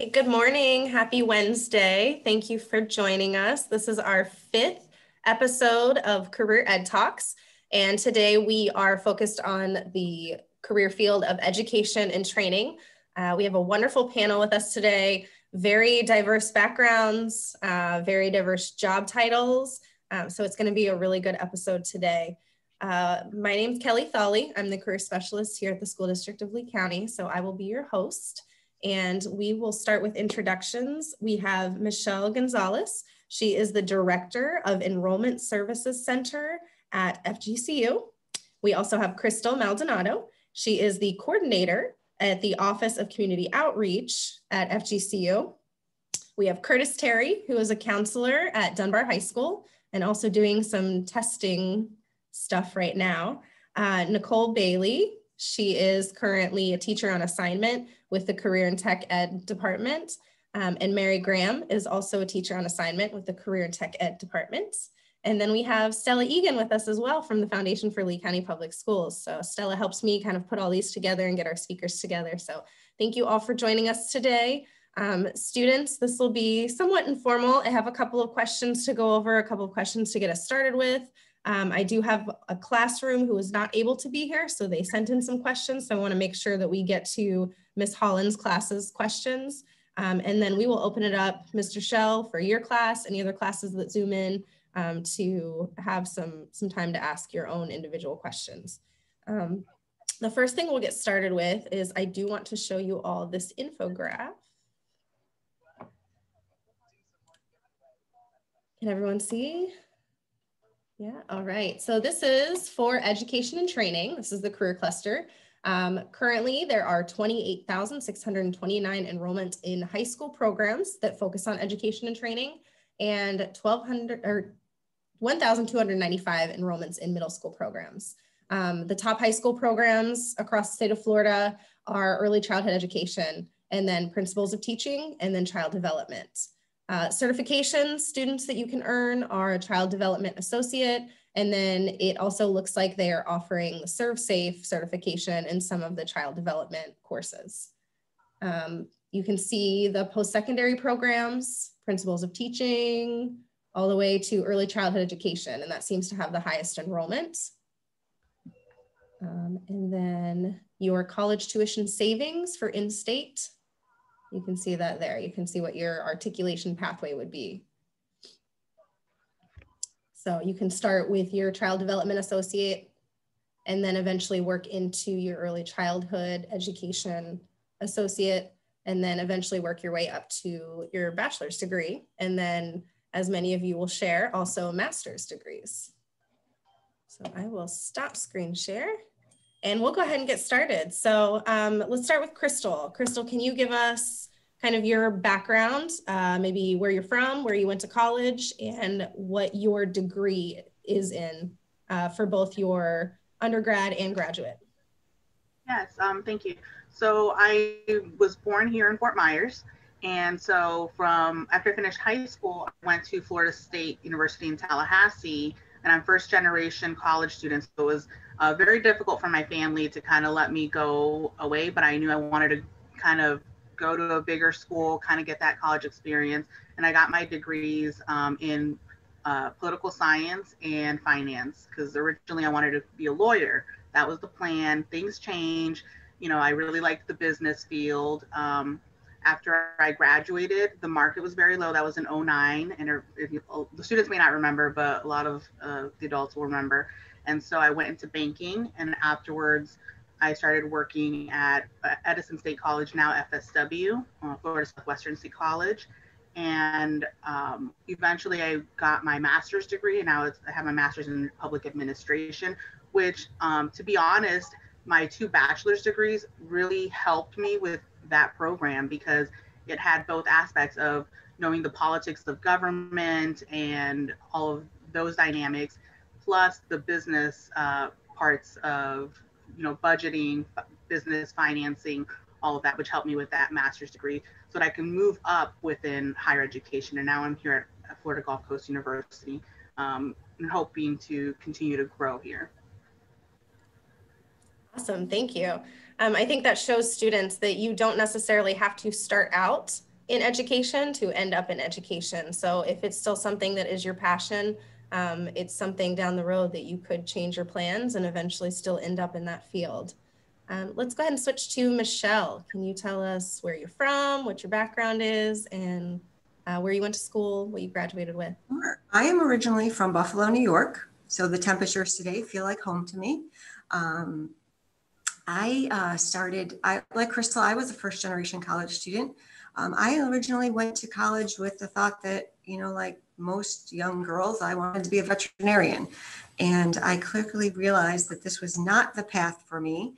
Okay, good morning. Happy Wednesday. Thank you for joining us. This is our 5th episode of Career Ed Talks. And today we are focused on the career field of education and training. We have a wonderful panel with us today, very diverse backgrounds, very diverse job titles. So it's going to be a really good episode today. My name is Kelly Thawley. I'm the career specialist here at the School District of Lee County. So I will be your host. And we will start with introductions. We have Michelle Gonzalez. She is the Director of Enrollment Services Center at FGCU. We also have Crystal Maldonado. She is the coordinator at the Office of Community Outreach at FGCU. We have Curtis Terry, who is a counselor at Dunbar High School and also doing some testing stuff right now. Nicole Bailey. She is currently a teacher on assignment with the Career and Tech Ed Department. And Mary Graham is also a teacher on assignment with the Career and Tech Ed Department. And then we have Stella Egan with us as well from the Foundation for Lee County Public Schools. So Stella helps me kind of put all these together and get our speakers together. So thank you all for joining us today. Students, this will be somewhat informal. I have a couple of questions to go over, a couple of questions to get us started with. I do have a classroom who was not able to be here, so they sent in some questions. So I want to make sure that we get to Ms. Holland's class's questions. And then we will open it up, Mr. Shell, for your class, any other classes that Zoom in, to have some time to ask your own individual questions. The first thing we'll get started with is I do want to show you all this infographic. Can everyone see? Yeah, all right. So this is for education and training. This is the career cluster. Currently, there are 28,629 enrollments in high school programs that focus on education and training, and 1,295 enrollments in middle school programs. The top high school programs across the state of Florida are early childhood education, and then principles of teaching, and then child development. Certifications, students that you can earn are a child development associate, and then it also looks like they are offering the ServSafe certification in some of the child development courses. You can see the post-secondary programs, principles of teaching, all the way to early childhood education, and that seems to have the highest enrollment. And then your college tuition savings for in-state. You can see that there. You can see what your articulation pathway would be. So you can start with your child development associate and then eventually work into your early childhood education associate, and then eventually work your way up to your bachelor's degree. And then, as many of you will share, also master's degrees. So I will stop screen share. And we'll go ahead and get started. So let's start with Crystal. Crystal, can you give us kind of your background, maybe where you're from, where you went to college, and what your degree is in for both your undergrad and graduate? Yes, thank you. So I was born here in Fort Myers. And so after I finished high school, I went to Florida State University in Tallahassee, and I'm first generation college student. So it was very difficult for my family to kind of let me go away, but I knew I wanted to kind of go to a bigger school, kind of get that college experience. And I got my degrees in political science and finance, because originally I wanted to be a lawyer. That was the plan. Things change. You know, I really liked the business field. After I graduated, the market was very low. That was in 2009. And the students may not remember, but a lot of the adults will remember. And so I went into banking, and afterwards I started working at Edison State College, now FSW, Florida Southwestern State College. And eventually I got my master's degree, and now I have my master's in public administration, which to be honest, my 2 bachelor's degrees really helped me with that program, because it had both aspects of knowing the politics of government and all of those dynamics, plus the business parts of, you know, budgeting, business financing, all of that, which helped me with that master's degree so that I can move up within higher education. And now I'm here at Florida Gulf Coast University, and hoping to continue to grow here. Awesome, thank you. I think that shows students that you don't necessarily have to start out in education to end up in education. So if it's still something that is your passion, it's something down the road that you could change your plans and eventually still end up in that field. Let's go ahead and switch to Michelle. Can you tell us where you're from, what your background is, and where you went to school, what you graduated with? Sure. I am originally from Buffalo, New York, so the temperatures today feel like home to me. Like Crystal, I was a first generation college student. I originally went to college with the thought that, like most young girls, I wanted to be a veterinarian. And I quickly realized that this was not the path for me.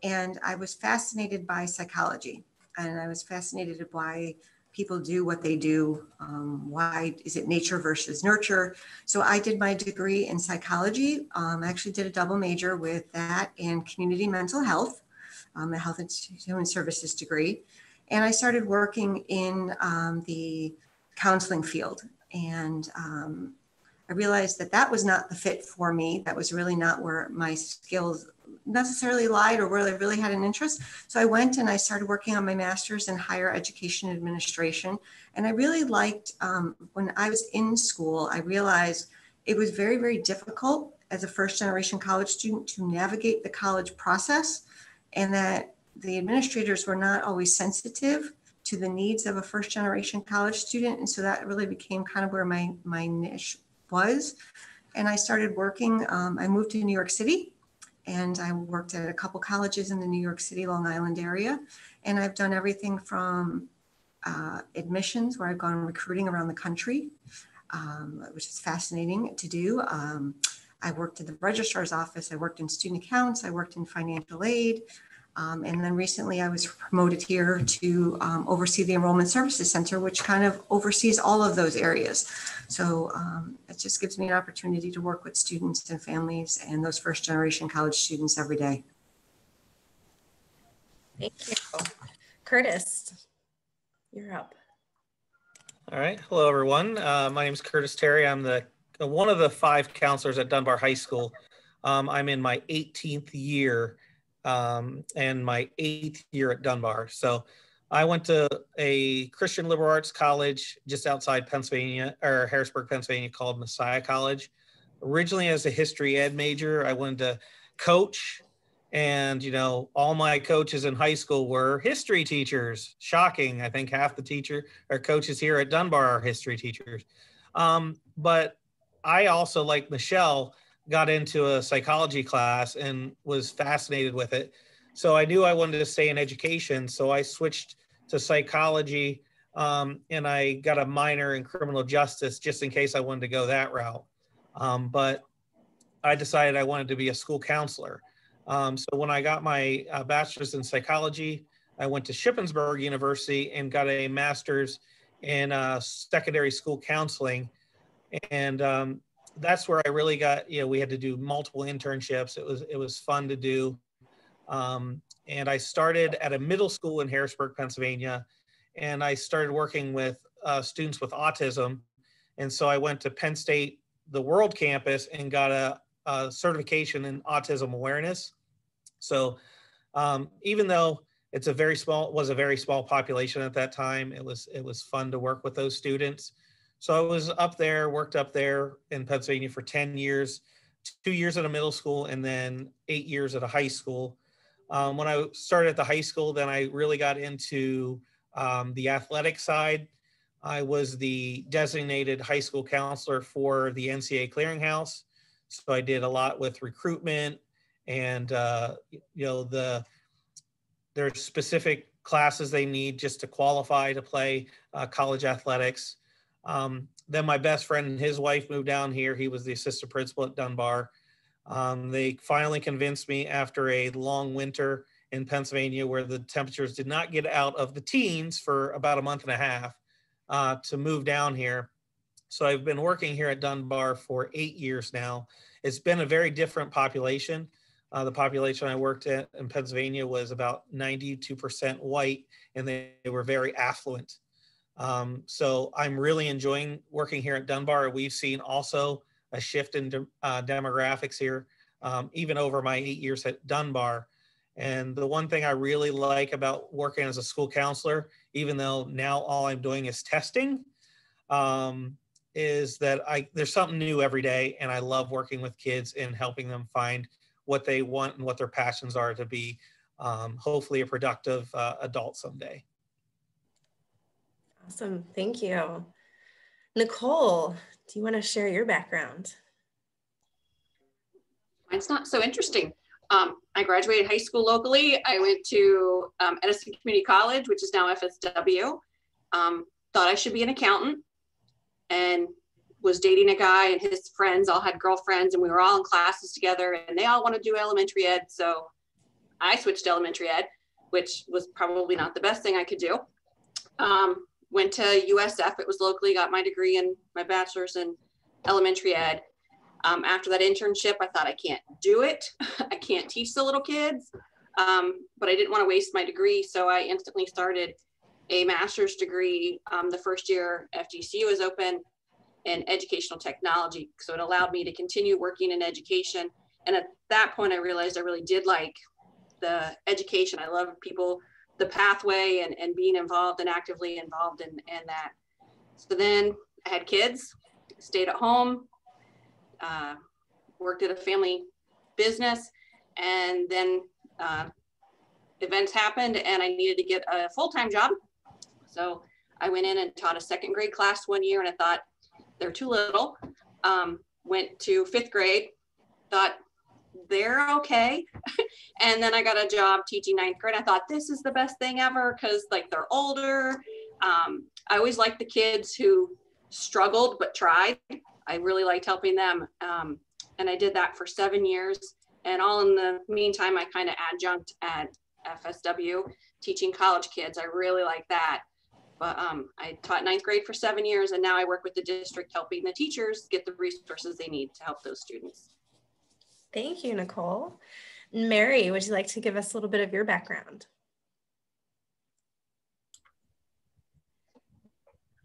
And I was fascinated by psychology. And I was fascinated by people do what they do. Why is it nature versus nurture? So I did my degree in psychology. I actually did a double major with that and community mental health, a health and human services degree. And I started working in the counseling field. And I realized that that was not the fit for me. That was really not where my skills necessarily lied or where I really had an interest. So I went and I started working on my master's in higher education administration. And I really liked, when I was in school, I realized it was very, very difficult as a first generation college student to navigate the college process, and that the administrators were not always sensitive to the needs of a first generation college student. And so that really became kind of where my niche was. And I started working, I moved to New York City, and I worked at a couple colleges in the New York City, Long Island area. And I've done everything from admissions, where I've gone recruiting around the country, which is fascinating to do. I worked at the registrar's office. I worked in student accounts. I worked in financial aid. And then recently I was promoted here to oversee the Enrollment Services Center, which kind of oversees all of those areas. So it just gives me an opportunity to work with students and families and those first generation college students every day. Thank you. Curtis, you're up. All right. Hello, everyone. My name is Curtis Terry. I'm one of the 5 counselors at Dunbar High School. I'm in my 18th year and my 8th year at Dunbar. So I went to a Christian liberal arts college just outside Pennsylvania, or Harrisburg, Pennsylvania, called Messiah College. Originally as a history ed major, I wanted to coach. And, all my coaches in high school were history teachers. Shocking. I think half the coaches here at Dunbar are history teachers. But I also, like Michelle, got into a psychology class and was fascinated with it. So I knew I wanted to stay in education. So I switched to psychology, and I got a minor in criminal justice just in case I wanted to go that route. But I decided I wanted to be a school counselor. So when I got my bachelor's in psychology, I went to Shippensburg University and got a master's in secondary school counseling. And that's where I really got, we had to do multiple internships. It was fun to do. And I started at a middle school in Harrisburg, Pennsylvania, and I started working with students with autism. And so I went to Penn State, the World Campus, and got a certification in autism awareness. So even though was a very small population at that time, it was fun to work with those students. So I was worked up there in Pennsylvania for 10 years, 2 years at a middle school, and then 8 years at a high school. When I started at the high school, then I really got into the athletic side. I was the designated high school counselor for the NCAA Clearinghouse. So I did a lot with recruitment and, there's specific classes they need just to qualify to play college athletics. Then my best friend and his wife moved down here. He was the assistant principal at Dunbar. They finally convinced me after a long winter in Pennsylvania where the temperatures did not get out of the teens for about a month and a half to move down here. So I've been working here at Dunbar for 8 years now. It's been a very different population. The population I worked at in Pennsylvania was about 92% white, and they were very affluent. So I'm really enjoying working here at Dunbar. We've seen also a shift in demographics here, even over my 8 years at Dunbar. And the one thing I really like about working as a school counselor, even though now all I'm doing is testing, is that there's something new every day, and I love working with kids and helping them find what they want and what their passions are to be hopefully a productive adult someday. Awesome, thank you. Nicole, do you want to share your background? Mine's not so interesting. I graduated high school locally. I went to Edison Community College, which is now FSW. Thought I should be an accountant, and was dating a guy, and his friends all had girlfriends, and we were all in classes together, and they all want to do elementary ed. So I switched to elementary ed, which was probably not the best thing I could do. Went to USF, it was locally, got my degree and my bachelor's in elementary ed. After that internship, I thought, I can't do it. I can't teach the little kids, but I didn't want to waste my degree. So I instantly started a master's degree the first year FGCU was open in educational technology. So it allowed me to continue working in education. And at that point, I realized I really did like the education. I love people, the pathway, and being involved and actively involved in that. So then I had kids, stayed at home, worked at a family business, and then events happened and I needed to get a full-time job. So I went in and taught a second grade class one year, and I thought they're too little. Went to fifth grade, thought they're okay. And then I got a job teaching ninth grade. I thought this is the best thing ever because like they're older. I always liked the kids who struggled but tried. I really liked helping them. And I did that for 7 years. And all in the meantime, I kind of adjunct at FSW teaching college kids. I really like that. But I taught ninth grade for 7 years, and now I work with the district helping the teachers get the resources they need to help those students. Thank you, Nicole. Mary, would you like to give us a little bit of your background?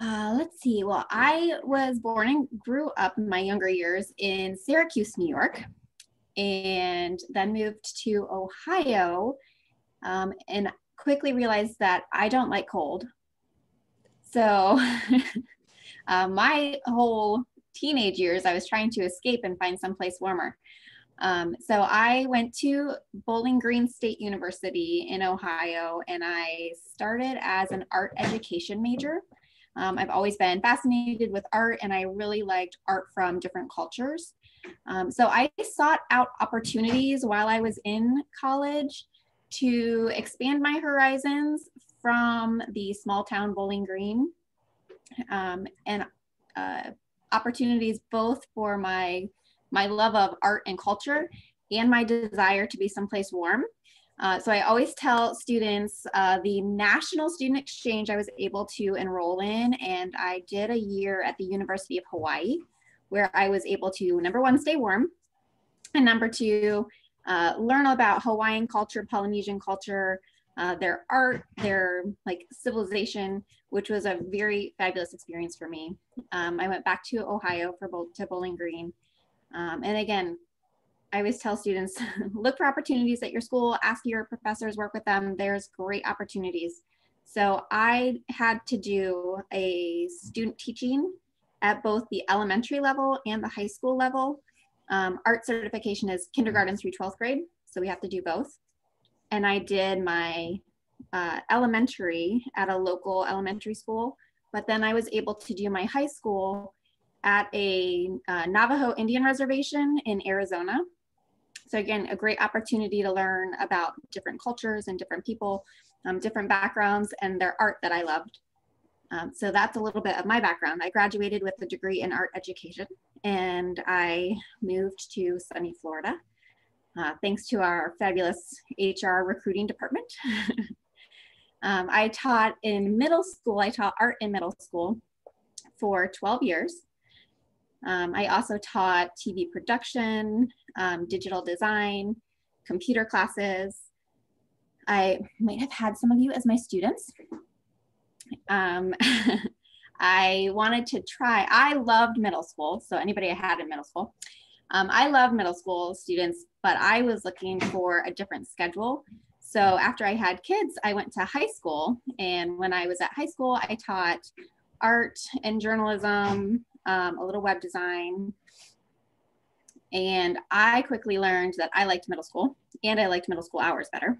Let's see. Well, I was born and grew up in my younger years in Syracuse, New York, and then moved to Ohio, and quickly realized that I don't like cold. So my whole teenage years, I was trying to escape and find someplace warmer. So I went to Bowling Green State University in Ohio, and I started as an art education major. I've always been fascinated with art, and I really liked art from different cultures. So I sought out opportunities while I was in college to expand my horizons from the small town Bowling Green, and opportunities both for my love of art and culture and my desire to be someplace warm. So I always tell students the National Student Exchange I was able to enroll in, and I did a year at the University of Hawaii, where I was able to, number one, stay warm, and number two, learn about Hawaiian culture, Polynesian culture, their art, their like civilization, which was a very fabulous experience for me. I went back to Ohio to Bowling Green. And again, I always tell students, look for opportunities at your school, ask your professors, work with them. There's great opportunities. So I had to do a student teaching at both the elementary level and the high school level. Art certification is kindergarten through 12th grade, so we have to do both. And I did my elementary at a local elementary school, but then I was able to do my high school at a Navajo Indian reservation in Arizona. So again, a great opportunity to learn about different cultures and different people, different backgrounds, and their art that I loved. So that's a little bit of my background. I graduated with a degree in art education, and I moved to sunny Florida, thanks to our fabulous HR recruiting department. I taught in middle school. I taught art in middle school for 12 years. I also taught TV production, digital design, computer classes. I might have had some of you as my students. I wanted to I loved middle school. So anybody I had in middle school, I love middle school students but I was looking for a different schedule. So after I had kids, I went to high school. And when I was at high school, I taught art and journalism, a little web design. And I quickly learned that I liked middle school and I liked middle school hours better.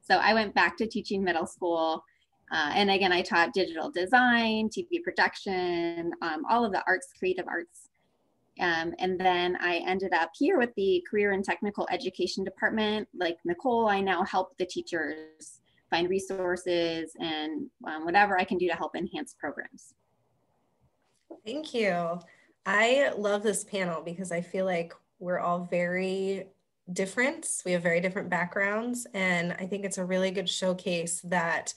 So I went back to teaching middle school. And again, I taught digital design, TV production, all of the arts, creative arts. And then I ended up here with the Career and Technical Education Department. Like Nicole, I now help the teachers find resources and whatever I can do to help enhance programs. Thank you. I love this panel because I feel like we're all very different. We have very different backgrounds. And I think it's a really good showcase that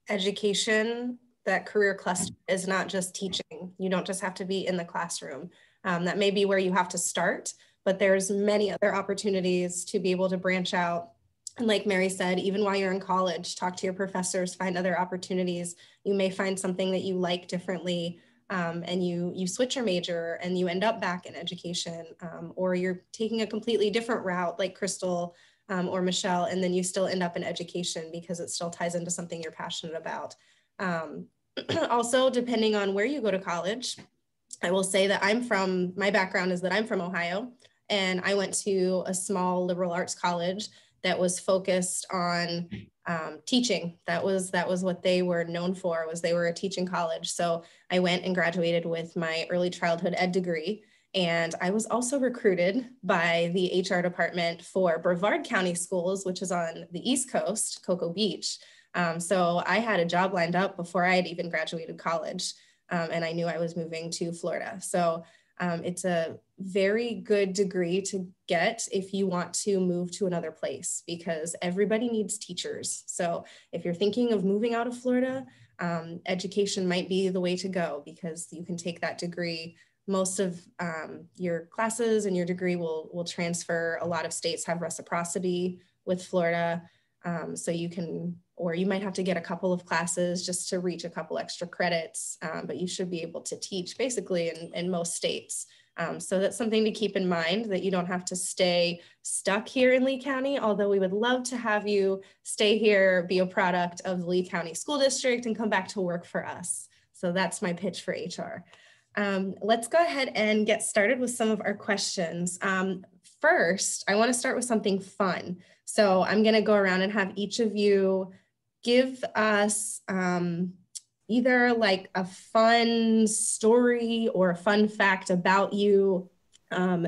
education, that career cluster is not just teaching. You don't just have to be in the classroom. That may be where you have to start, but there's many other opportunities to be able to branch out. And like Mary said, even while you're in college, talk to your professors, find other opportunities. You may find something that you like differently, and you switch your major and you end up back in education, or you're taking a completely different route like Crystal or Michelle, and then you still end up in education because it still ties into something you're passionate about. Also, depending on where you go to college, I will say that my background is that I'm from Ohio, and I went to a small liberal arts college that was focused on teaching. That was what they were known for, was they were a teaching college. So I went and graduated with my early childhood ed degree. And I was also recruited by the HR department for Brevard County Schools, which is on the East Coast, Cocoa Beach. So I had a job lined up before I had even graduated college. And I knew I was moving to Florida. So it's a very good degree to get if you want to move to another place, because everybody needs teachers. So if you're thinking of moving out of Florida, education might be the way to go, because you can take that degree. Most of your classes and your degree will transfer. A lot of states have reciprocity with Florida. So you can, or you might have to get a couple of classes just to reach a couple extra credits, but you should be able to teach basically in most states. So that's something to keep in mind, that you don't have to stay stuck here in Lee County, although we would love to have you stay here, be a product of the Lee County School District, and come back to work for us. So that's my pitch for HR. Let's go ahead and get started with some of our questions. First, I want to start with something fun. So I'm going to go around and have each of you give us either like a fun story or a fun fact about you,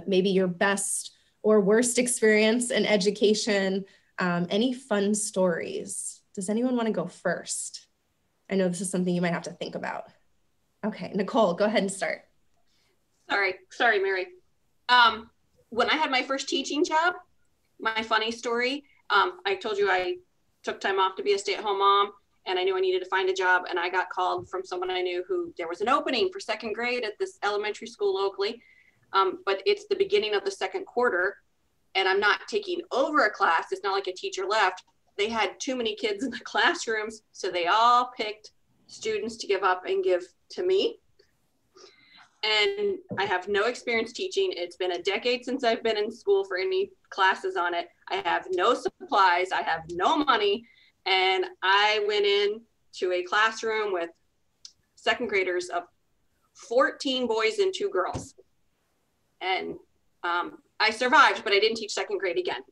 maybe your best or worst experience in education, any fun stories. Does anyone want to go first? I know this is something you might have to think about. Okay, Nicole, go ahead and start. Sorry, Mary. When I had my first teaching job, my funny story, I told you I took time off to be a stay-at-home mom, and I knew I needed to find a job, and I got called from someone I knew who there was an opening for second grade at this elementary school locally, but it's the beginning of the second quarter, and I'm not taking over a class. It's not like a teacher left. They had too many kids in the classrooms, so they all picked students to give up and give to me. And I have no experience teaching. It's been a decade since I've been in school for any classes on it. I have no supplies. I have no money. And I went in to a classroom with second graders of 14 boys and 2 girls. And I survived, but I didn't teach second grade again.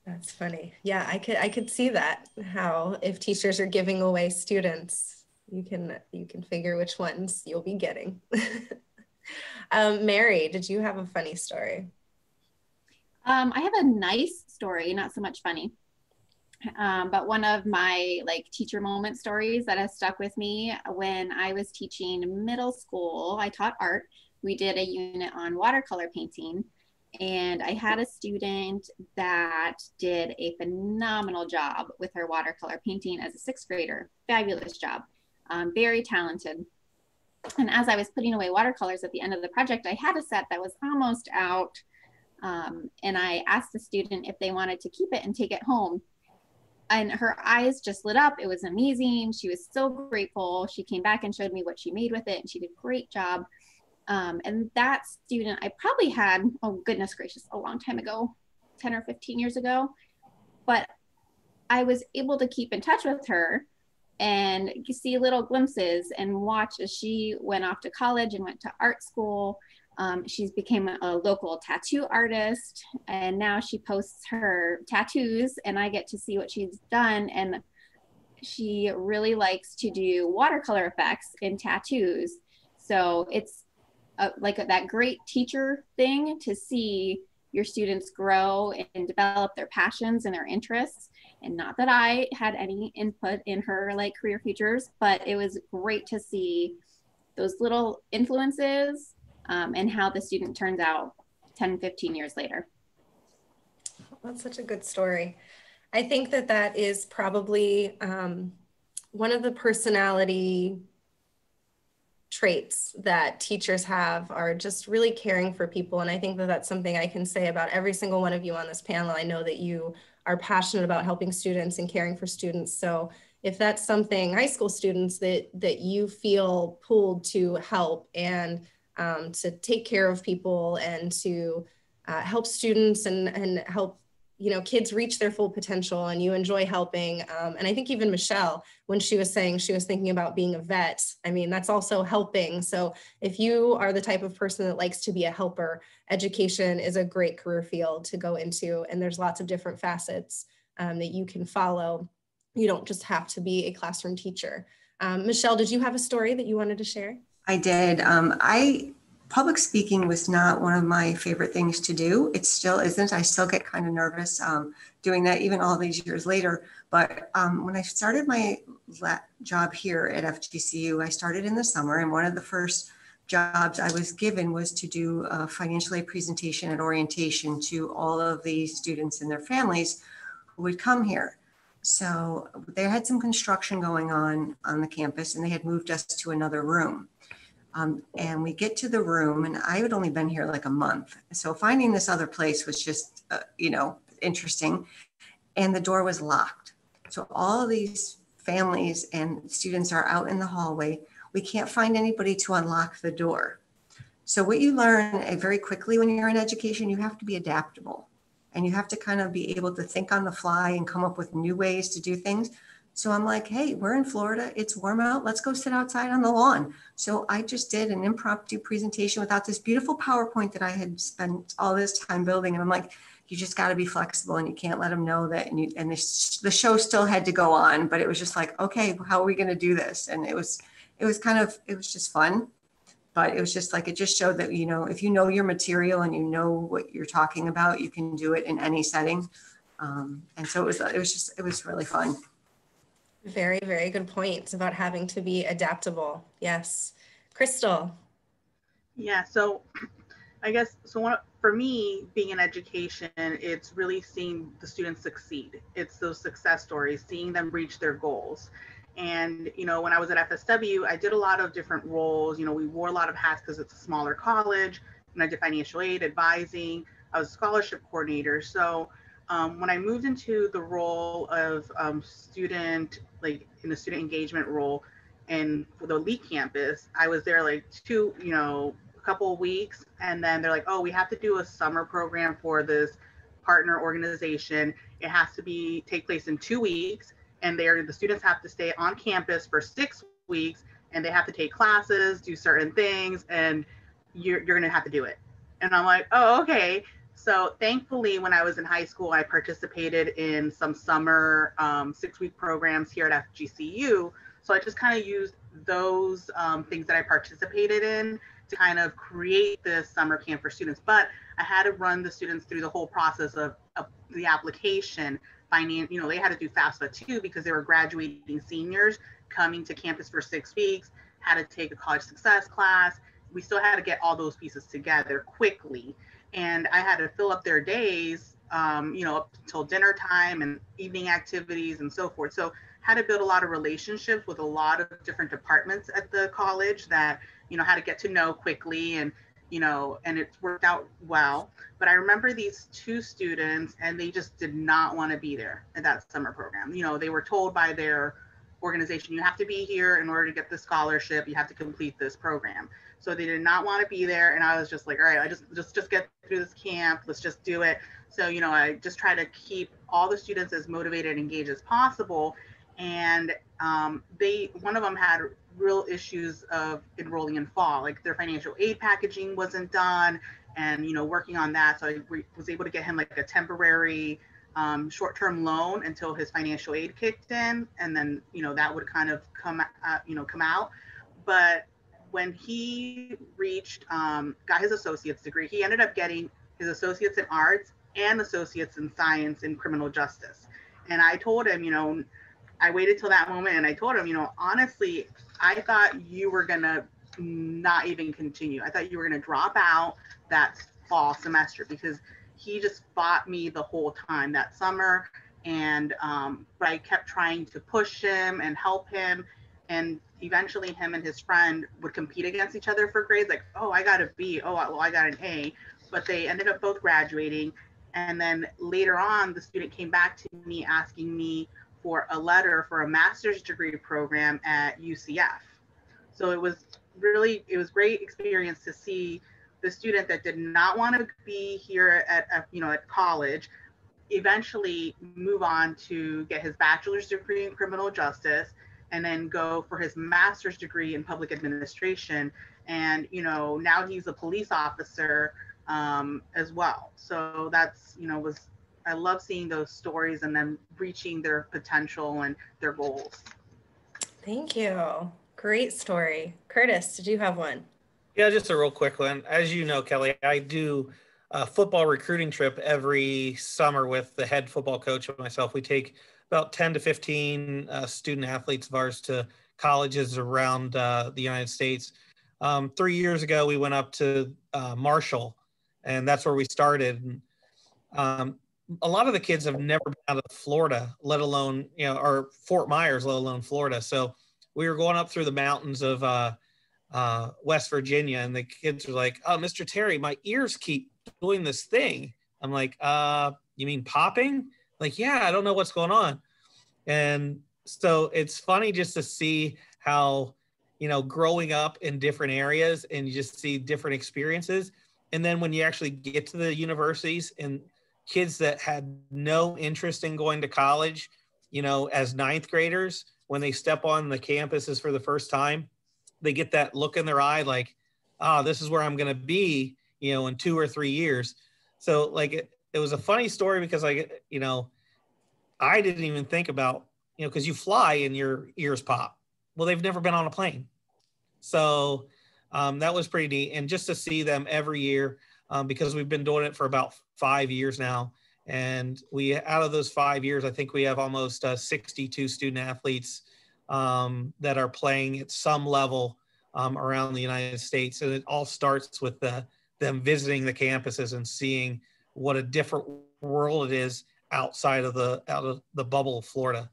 That's funny. Yeah, I could see that, how if teachers are giving away students, you can figure which ones you'll be getting. Mary, did you have a funny story? I have a nice story, not so much funny, but one of my teacher moment stories that has stuck with me. When I was teaching middle school, I taught art. We did a unit on watercolor painting, and I had a student that did a phenomenal job with her watercolor painting as a 6th grader. Fabulous job. Very talented. And as I was putting away watercolors at the end of the project, I had a set that was almost out. And I asked the student if they wanted to keep it and take it home. And her eyes just lit up. It was amazing. She was so grateful. She came back and showed me what she made with it, and she did a great job. And that student, I probably had, oh goodness gracious, a long time ago, 10 or 15 years ago, but I was able to keep in touch with her and see little glimpses and watch as she went off to college and went to art school. She's became a local tattoo artist, and now she posts her tattoos and I get to see what she's done. And she really likes to do watercolor effects in tattoos. So it's like that great teacher thing to see your students grow and develop their passions and their interests. And not that I had any input in her like career futures, but it was great to see those little influences and how the student turns out 10, 15 years later. That's such a good story. I think that that is probably one of the personality traits that teachers have, are just really caring for people. And I think that that's something I can say about every single one of you on this panel. I know that you are passionate about helping students and caring for students. So if that's something, high school students, that you feel pulled to help and to take care of people and to help students and help, you know, kids reach their full potential, and you enjoy helping. And I think even Michelle, when she was saying she was thinking about being a vet, I mean, that's also helping. So if you are the type of person that likes to be a helper, education is a great career field to go into. And there's lots of different facets that you can follow. You don't just have to be a classroom teacher. Michelle, did you have a story that you wanted to share? I did. Public speaking was not one of my favorite things to do. It still isn't. I still get kind of nervous doing that even all these years later. But when I started my job here at FGCU, I started in the summer, and one of the first jobs I was given was to do a financial aid presentation and orientation to all of the students and their families who would come here. So they had some construction going on the campus, and they had moved us to another room. And we get to the room, and I had only been here like a month. So finding this other place was just, interesting. And the door was locked. So all of these families and students are out in the hallway. We can't find anybody to unlock the door. So what you learn very quickly when you're in education, you have to be adaptable, and you have to kind of be able to think on the fly and come up with new ways to do things. So I'm like, hey, we're in Florida. It's warm out. Let's go sit outside on the lawn. So I just did an impromptu presentation without this beautiful PowerPoint that I had spent all this time building. And I'm like, you just got to be flexible, and you can't let them know that. And the show still had to go on, but it was just like, okay, how are we going to do this? And it was just fun. But it was just like, it just showed that, if you know your material and you know what you're talking about, you can do it in any setting. And so it was really fun. Very, very good points about having to be adaptable. Yes. Crystal. Yeah, so I guess, for me, being in education, it's really seeing the students succeed. It's those success stories, seeing them reach their goals. And, when I was at FSW, I did a lot of different roles. We wore a lot of hats because it's a smaller college, and I did financial aid, advising. I was a scholarship coordinator. So when I moved into the role of student, like in the student engagement role and for the Lee campus, I was there like a couple of weeks. And then they're like, oh, we have to do a summer program for this partner organization. It has to take place in 2 weeks. And the students have to stay on campus for 6 weeks, and they have to take classes, do certain things, and you're going to have to do it. And I'm like, oh, okay. So thankfully, when I was in high school, I participated in some summer 6-week programs here at FGCU. So I just kind of used those things that I participated in to kind of create this summer camp for students. But I had to run the students through the whole process of the application. They had to do FAFSA too, because they were graduating seniors coming to campus for 6 weeks, had to take a college success class. We still had to get all those pieces together quickly. And I had to fill up their days, up until dinner time and evening activities and so forth. So had to build a lot of relationships with a lot of different departments at the college that, had to get to know quickly, and it worked out well. But I remember these 2 students, and they just did not want to be there at that summer program. They were told by their organization. You have to be here in order to get the scholarship. You have to complete this program. So they did not want to be there. And I was just like, all right, I just get through this camp. Let's just do it. So, you know, I just try to keep all the students as motivated and engaged as possible. And one of them had real issues of enrolling in fall, like their financial aid packaging wasn't done, and, you know, working on that. So I was able to get him like a temporary short-term loan until his financial aid kicked in, and then, you know, that would kind of come out. But when he got his associate's degree, he ended up getting his associates in arts and associates in science and criminal justice. And I told him, you know, I waited till that moment and I told him, you know, honestly, I thought you were gonna not even continue. I thought you were gonna drop out that fall semester, because he just fought me the whole time that summer. And but I kept trying to push him and help him. And eventually him and his friend would compete against each other for grades, like, oh, I got a B, oh, well, I got an A. But they ended up both graduating. And then later on, the student came back to me asking me for a letter for a master's degree program at UCF. So it was great experience to see the student that did not want to be here at college eventually move on to get his bachelor's degree in criminal justice, and then go for his master's degree in public administration. And, you know, now he's a police officer as well. So that's, you know, I love seeing those stories and then reaching their potential and their goals. Thank you. Great story. Curtis, did you have one? Yeah, just a real quick one. As you know, Kelly, I do a football recruiting trip every summer with the head football coach and myself. We take about 10 to 15 student athletes of ours to colleges around the United States. 3 years ago, we went up to Marshall, and that's where we started. A lot of the kids have never been out of Florida, let alone, you know, or Fort Myers, let alone Florida. So we were going up through the mountains of West Virginia, and the kids were like, oh, Mr. Terry, my ears keep doing this thing. I'm like, you mean popping? Like, yeah, I don't know what's going on. And so it's funny just to see how, you know, growing up in different areas and you just see different experiences. And then when you actually get to the universities and kids that had no interest in going to college, you know, as ninth graders, when they step on the campuses for the first time, they get that look in their eye like, oh, this is where I'm going to be, you know, in 2 or 3 years. So like, it was a funny story because I didn't even think about, you know, because you fly and your ears pop. Well, they've never been on a plane. So that was pretty neat. And just to see them every year, because we've been doing it for about 5 years now. And out of those 5 years, I think we have almost 62 student athletes that are playing at some level around the United States. And it all starts with them visiting the campuses and seeing what a different world it is out of the bubble of Florida.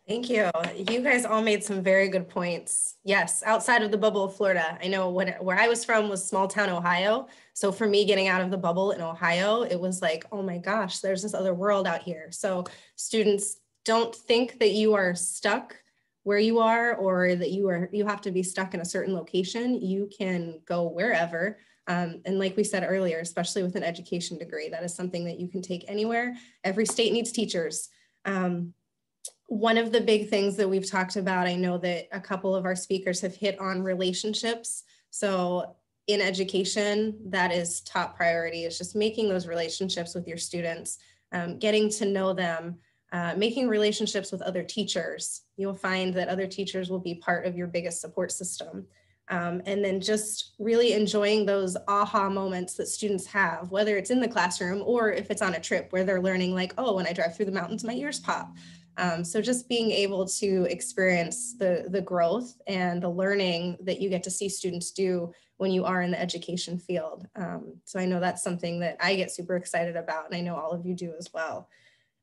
Thank you. You guys all made some very good points. Yes, outside of the bubble of Florida. I know where I was from was small town Ohio. So for me, getting out of the bubble in Ohio, it was like, oh my gosh, there's this other world out here. So students, don't think that you are stuck where you are, or that you have to be stuck in a certain location. You can go wherever. And like we said earlier, especially with an education degree, that is something that you can take anywhere. Every state needs teachers. One of the big things that we've talked about, I know that a couple of our speakers have hit on relationships. So in education, that is top priority, is just making those relationships with your students, getting to know them, making relationships with other teachers. You'll find that other teachers will be part of your biggest support system. And then just really enjoying those aha moments that students have, whether it's in the classroom or if it's on a trip where they're learning like, oh, when I drive through the mountains, my ears pop. So just being able to experience the growth and the learning that you get to see students do when you are in the education field. So I know that's something that I get super excited about, and I know all of you do as well.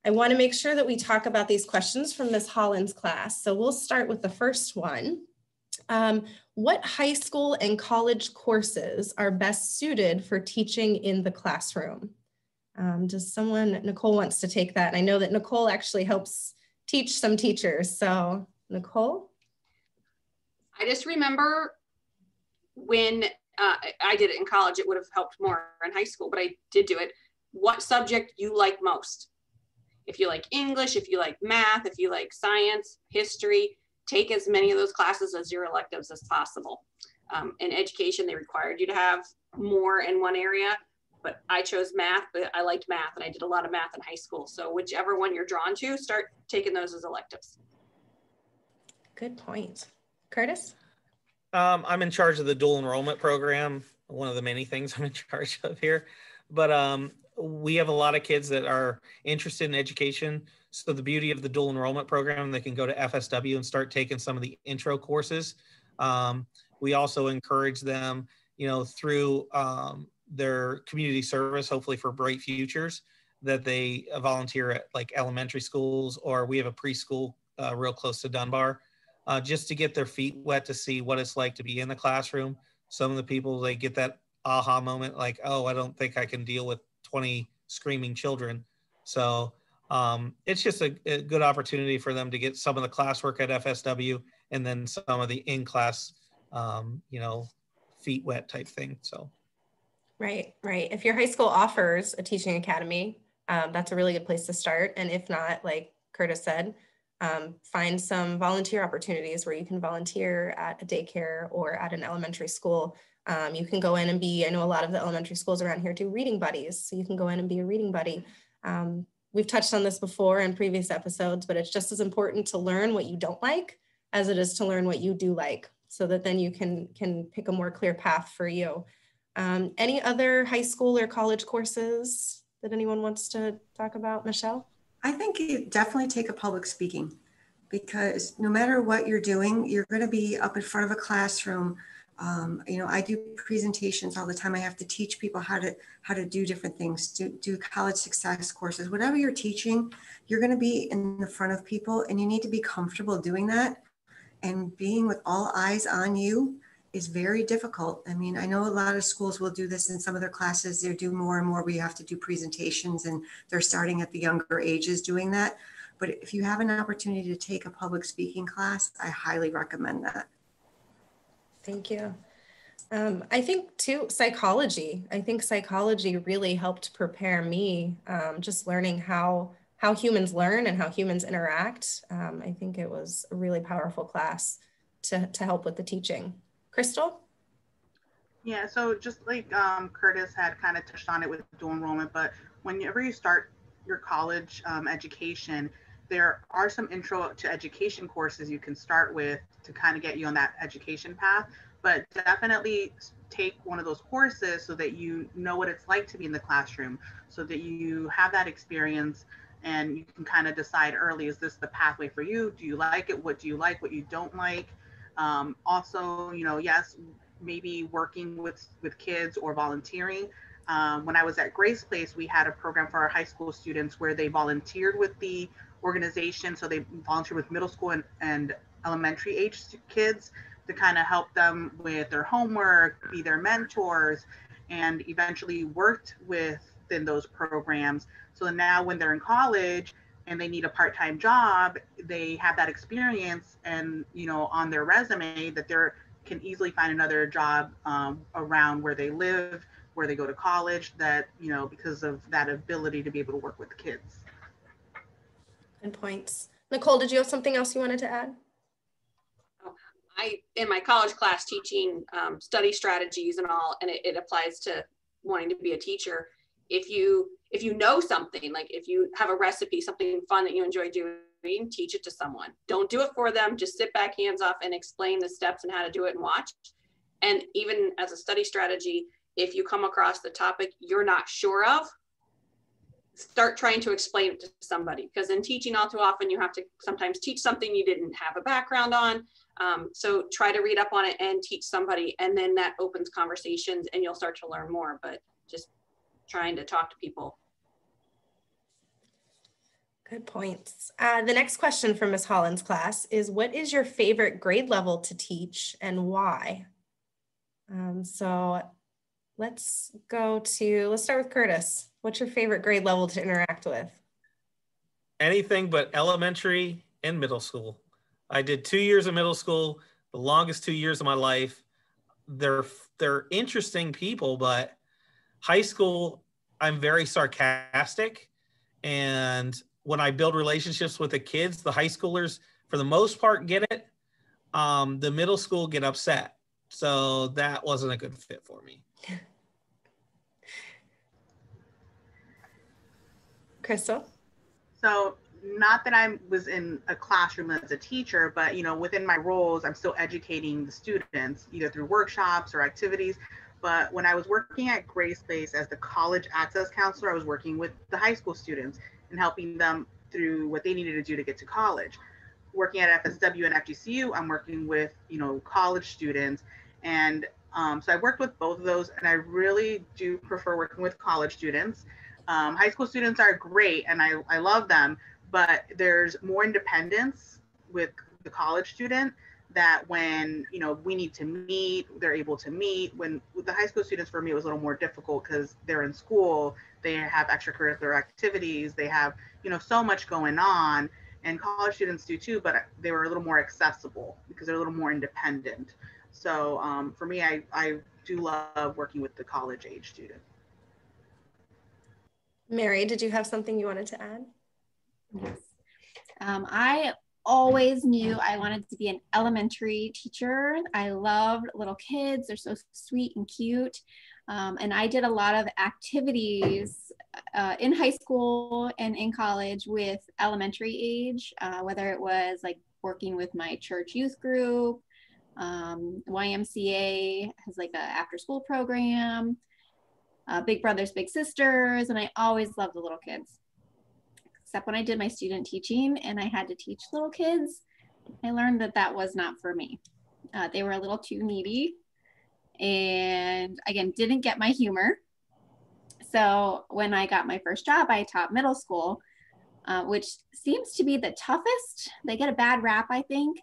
I want to make sure that we talk about these questions from Ms. Holland's class. So we'll start with the first one. What high school and college courses are best suited for teaching in the classroom? Nicole wants to take that. And I know that Nicole actually helps teach some teachers. So Nicole? I just remember when I did it in college, it would have helped more in high school, but I did do it. What subject you like most? If you like English, if you like math, if you like science, history, take as many of those classes as your electives as possible. In education, they required you to have more in one area, but I chose math, but I liked math and I did a lot of math in high school. So whichever one you're drawn to, start taking those as electives. Good point. Curtis? I'm in charge of the dual enrollment program, one of the many things I'm in charge of here. But we have a lot of kids that are interested in education. So the beauty of the dual enrollment program, they can go to FSW and start taking some of the intro courses. We also encourage them, through their community service, hopefully for bright futures, that they volunteer at like elementary schools, or we have a preschool real close to Dunbar. Just to get their feet wet to see what it's like to be in the classroom. Some of the people, they get that aha moment like, oh, I don't think I can deal with 20 screaming children. So it's just a good opportunity for them to get some of the classwork at FSW and then some of the in-class, feet wet type thing. So. Right. If your high school offers a teaching academy, that's a really good place to start. And if not, like Curtis said, find some volunteer opportunities where you can volunteer at a daycare or at an elementary school. You can go in and I know a lot of the elementary schools around here do reading buddies. So you can go in and be a reading buddy. We've touched on this before in previous episodes, but it's just as important to learn what you don't like as it is to learn what you do like, so that then you can pick a more clear path for you. Any other high school or college courses that anyone wants to talk about? Michelle? I think you definitely take a public speaking, because no matter what you're doing, you're going to be up in front of a classroom. I do presentations all the time. I have to teach people how to do different things, do college success courses. Whatever you're teaching, you're going to be in the front of people, and you need to be comfortable doing that. And being with all eyes on you is very difficult. I mean, I know a lot of schools will do this in some of their classes. They do more and more. We have to do presentations, and they're starting at the younger ages doing that. But if you have an opportunity to take a public speaking class, I highly recommend that. Thank you. I think too, psychology. I think psychology really helped prepare me, just learning how humans learn and how humans interact. I think it was a really powerful class to help with the teaching. Crystal? Yeah, so just like Curtis had kind of touched on it with dual enrollment, but whenever you start your college education, there are some intro to education courses you can start with to kind of get you on that education path, but definitely take one of those courses so that you know what it's like to be in the classroom, so that you have that experience and you can kind of decide early, is this the pathway for you? Do you like it? What do you like? What you don't like? Also, yes, maybe working with kids or volunteering. When I was at Grace Place, we had a program for our high school students where they volunteered with the organization. So they volunteered with middle school and elementary age kids to kind of help them with their homework, be their mentors, and eventually worked within those programs. So now when they're in college and they need a part-time job, they have that experience and, on their resume that they can easily find another job around where they live, where they go to college, that, because of that ability to be able to work with kids. Good points. Nicole, did you have something else you wanted to add? I, in my college class, teaching study strategies and all, and it applies to wanting to be a teacher. If you know something, like if you have a recipe, something fun that you enjoy doing, teach it to someone. Don't do it for them. Just sit back, hands off, and explain the steps and how to do it and watch. And even as a study strategy, if you come across the topic you're not sure of, start trying to explain it to somebody, because in teaching, all too often you have to sometimes teach something you didn't have a background on. So try to read up on it and teach somebody, and then that opens conversations and you'll start to learn more. But just trying to talk to people. Good points. The next question from Ms. Holland's class is, what is your favorite grade level to teach and why? So let's start with Curtis. What's your favorite grade level to interact with? anything but elementary and middle school. I did 2 years of middle school, the longest 2 years of my life. They're interesting people, but high school, I'm very sarcastic. And when I build relationships with the kids, the high schoolers, for the most part, get it. The middle school get upset. So that wasn't a good fit for me. Crystal? So not that I was in a classroom as a teacher, but within my roles, I'm still educating the students either through workshops or activities. But when I was working at Grace Place as the college access counselor, I was working with the high school students and helping them through what they needed to do to get to college. Working at FSW and FGCU, I'm working with college students, and so I worked with both of those, and I really do prefer working with college students. High school students are great, and I love them, but there's more independence with the college student, that when we need to meet, they're able to meet. When with the high school students, for me, it was a little more difficult because they're in school, they have extracurricular activities, they have so much going on, and college students do too, but they were a little more accessible because they're a little more independent. So for me, I do love working with the college age student. Mary, did you have something you wanted to add? Yes. I always knew I wanted to be an elementary teacher. I loved little kids. They're so sweet and cute. And I did a lot of activities in high school and in college with elementary age, whether it was like working with my church youth group, YMCA has like a after school program, Big Brothers Big Sisters, and I always loved the little kids. Except when I did my student teaching and I had to teach little kids, I learned that that was not for me. They were a little too needy, and again, didn't get my humor. So when I got my first job, I taught middle school, which seems to be the toughest. They get a bad rap, I think.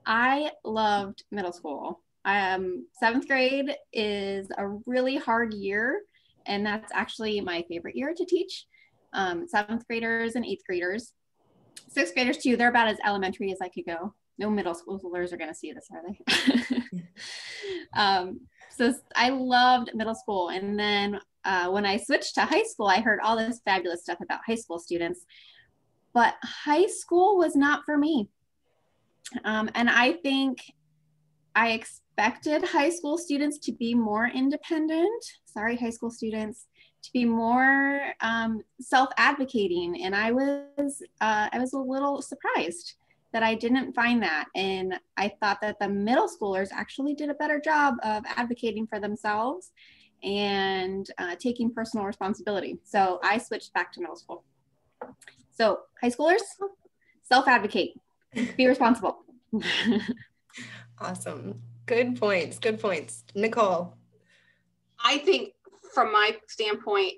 I loved middle school. 7th grade is a really hard year, and that's actually my favorite year to teach. 7th graders and 8th graders. 6th graders too, they're about as elementary as I could go. No middle schoolers are gonna see this, are they? So I loved middle school. And then when I switched to high school, I heard all this fabulous stuff about high school students, but high school was not for me. And I think I expected high school students to be more independent. Sorry, high school students, to be more self-advocating. And I was a little surprised that I didn't find that. And I thought that the middle schoolers actually did a better job of advocating for themselves and taking personal responsibility. So I switched back to middle school. So high schoolers, self-advocate, be responsible. Awesome. Good points. Good points. Nicole. I think from my standpoint,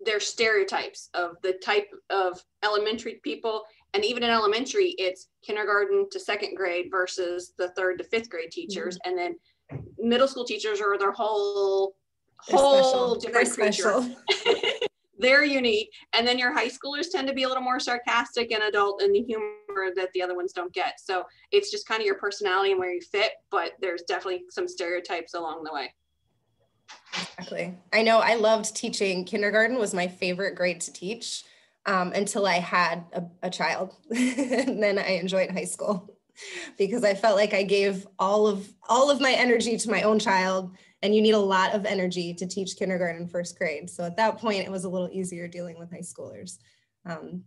there's stereotypes of the type of elementary people. And even in elementary, it's kindergarten to 2nd grade versus the 3rd to 5th grade teachers. Mm-hmm. And then middle school teachers are their whole different creature. They're unique. And then your high schoolers tend to be a little more sarcastic and adult in the humor that the other ones don't get. So it's just kind of your personality and where you fit, but there's definitely some stereotypes along the way. Exactly. I know I loved teaching. Kindergarten was my favorite grade to teach until I had a child. And then I enjoyed high school because I felt like I gave all of my energy to my own child, and you need a lot of energy to teach kindergarten and 1st grade. So at that point, it was a little easier dealing with high schoolers.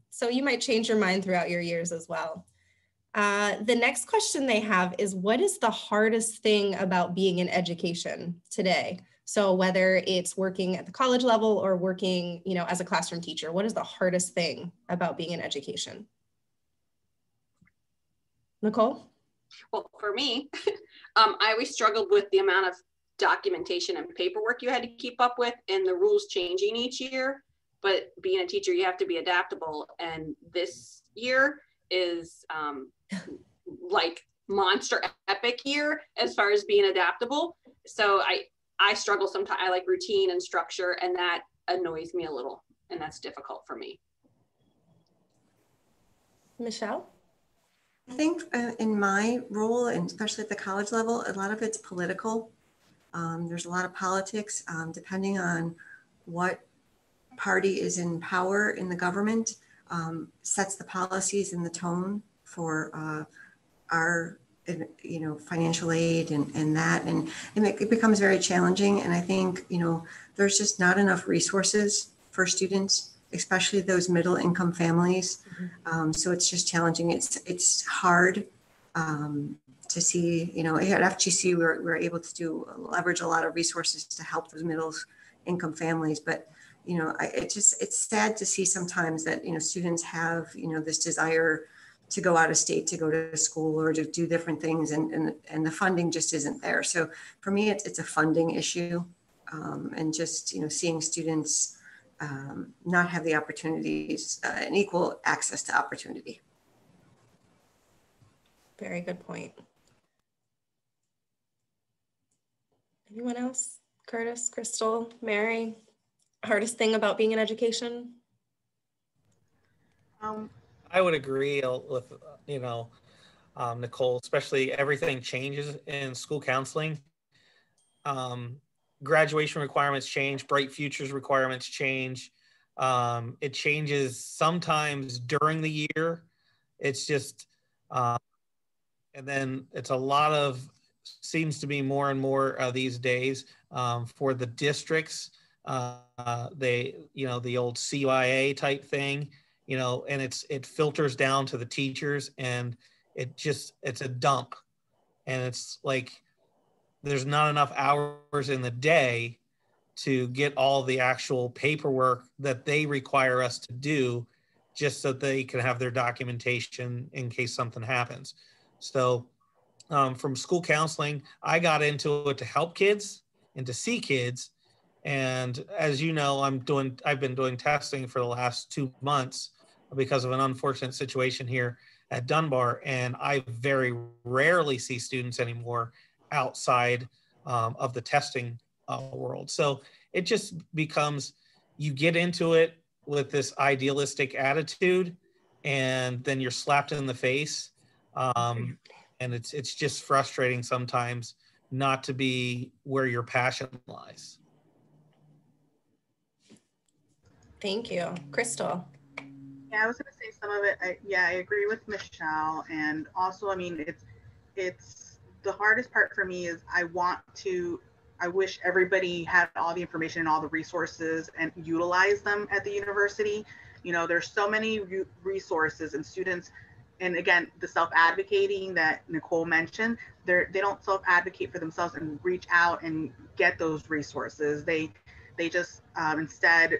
So you might change your mind throughout your years as well. The next question they have is, what is the hardest thing about being in education today? So whether it's working at the college level or working, as a classroom teacher, what is the hardest thing about being in education? Nicole? Well, for me, I always struggled with the amount of documentation and paperwork you had to keep up with, and the rules changing each year. But being a teacher, you have to be adaptable. And this year is like monster epic year as far as being adaptable. So I struggle sometimes. I like routine and structure, and that annoys me a little, and that's difficult for me. Michelle? I think in my role, and especially at the college level, a lot of it's political. There's a lot of politics, depending on what party is in power in the government, sets the policies and the tone for our financial aid and that, and it becomes very challenging. And I think there's just not enough resources for students, especially those middle income families. So it's just challenging. It's hard to see. At FGC we're able to leverage a lot of resources to help those middle income families, but it's sad to see sometimes that students have this desire to go out of state, to go to school or to do different things, and the funding just isn't there. So for me, it's a funding issue, and just seeing students not have the opportunities and equal access to opportunity. Very good point. Anyone else? Curtis, Crystal, Mary? Hardest thing about being in education? I would agree with Nicole, especially everything changes in school counseling. Graduation requirements change, Bright Futures requirements change. It changes sometimes during the year. It's just, and then it's a lot of, seems to be more and more these days for the districts. The old CYA type thing, and it filters down to the teachers, and it's a dump. And it's like, there's not enough hours in the day to get all the actual paperwork that they require us to do just so they can have their documentation in case something happens. So from school counseling, I got into it to help kids and to see kids. And as you know, I've been doing testing for the last 2 months because of an unfortunate situation here at Dunbar. And I very rarely see students anymore outside of the testing world. So it just becomes, you get into it with this idealistic attitude, and then you're slapped in the face. And it's just frustrating sometimes not to be where your passion lies. Thank you. Crystal? Yeah, I was going to say some of it. I agree with Michelle. And also, I mean, it's the hardest part for me is I wish everybody had all the information and all the resources and utilize them at the university. There's so many resources, and students, and again, the self-advocating that Nicole mentioned, they don't self-advocate for themselves and reach out and get those resources. They just instead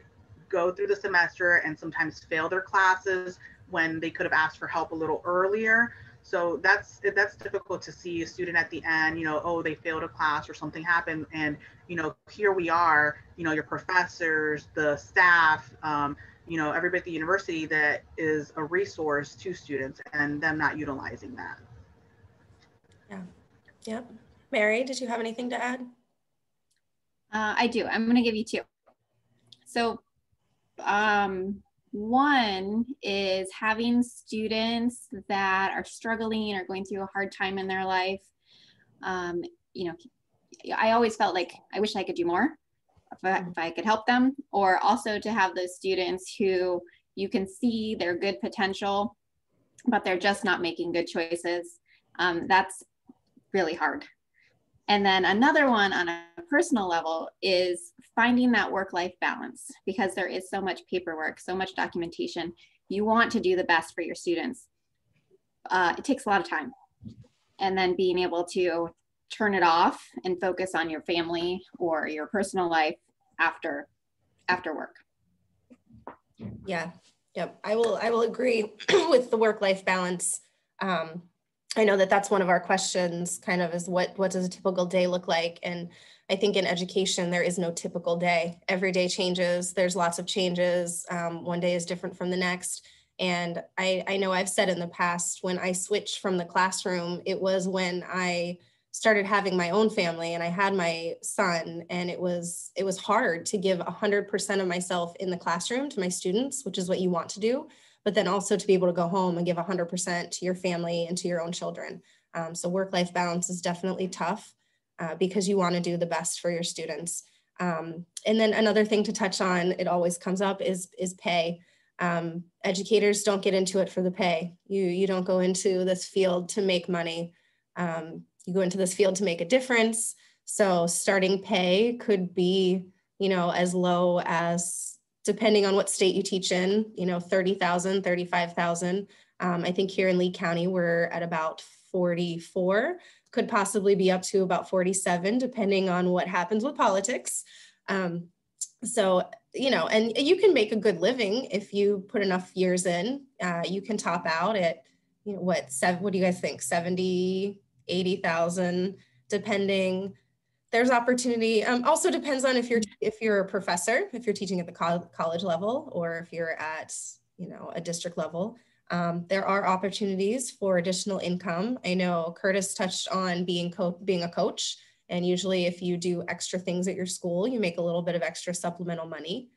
go through the semester and sometimes fail their classes when they could have asked for help a little earlier. So that's difficult to see a student at the end, they failed a class or something happened, and here we are, your professors, the staff, everybody at the university that is a resource to students, and them not utilizing that. Yeah. Yep. Mary, did you have anything to add? I do. I'm going to give you two. So one is having students that are struggling or going through a hard time in their life. I always felt like I wish I could do more if I could help them, or also to have those students who you can see their good potential, but they're just not making good choices. That's really hard. And then another one on a personal level is finding that work-life balance, because there is so much paperwork, so much documentation. You want to do the best for your students. It takes a lot of time. And then being able to turn it off and focus on your family or your personal life after work. Yeah. Yep. I will agree with the work-life balance. I know that that's one of our questions, kind of, is what does a typical day look like? And I think in education, there is no typical day. Every day changes. There's lots of changes. One day is different from the next. And I know I've said in the past, when I switched from the classroom, it was when I started having my own family and I had my son, and it was hard to give 100% of myself in the classroom to my students, which is what you want to do. but then also to be able to go home and give 100% to your family and to your own children. So work-life balance is definitely tough because you want to do the best for your students. And then another thing to touch on, it always comes up, is pay. Educators don't get into it for the pay. You don't go into this field to make money. You go into this field to make a difference. So starting pay could be, as low as, depending on what state you teach in, $30,000, $35,000. I think here in Lee County, we're at about 44, could possibly be up to about 47, depending on what happens with politics. So, and you can make a good living if you put enough years in. You can top out at, what do you guys think? 70, 80,000, depending. There's opportunity. Also depends on if you're a professor, if you're teaching at the college level, or if you're at, a district level. There are opportunities for additional income. I know Curtis touched on being a coach. And usually if you do extra things at your school, you make a little bit of extra supplemental money.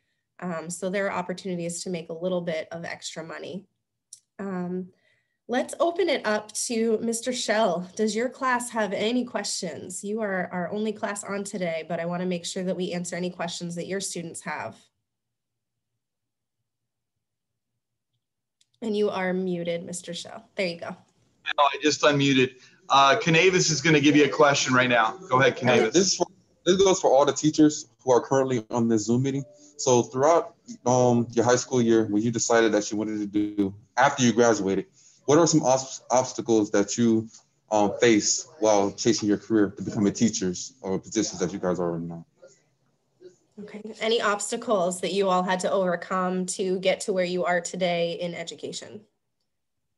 So there are opportunities to make a little bit of extra money. Let's open it up to Mr. Shell. Does your class have any questions? You are our only class on today, but I want to make sure that we answer any questions that your students have. And you are muted, Mr. Shell. There you go. I just unmuted. Canavis is going to give you a question right now. Go ahead, Canavis. This goes for all the teachers who are currently on this Zoom meeting. So throughout your high school year, when you decided that you wanted to do after you graduated, what are some obstacles that you face while chasing your career to becoming teachers or positions that you guys are in now? Okay. Any obstacles that you all had to overcome to get to where you are today in education?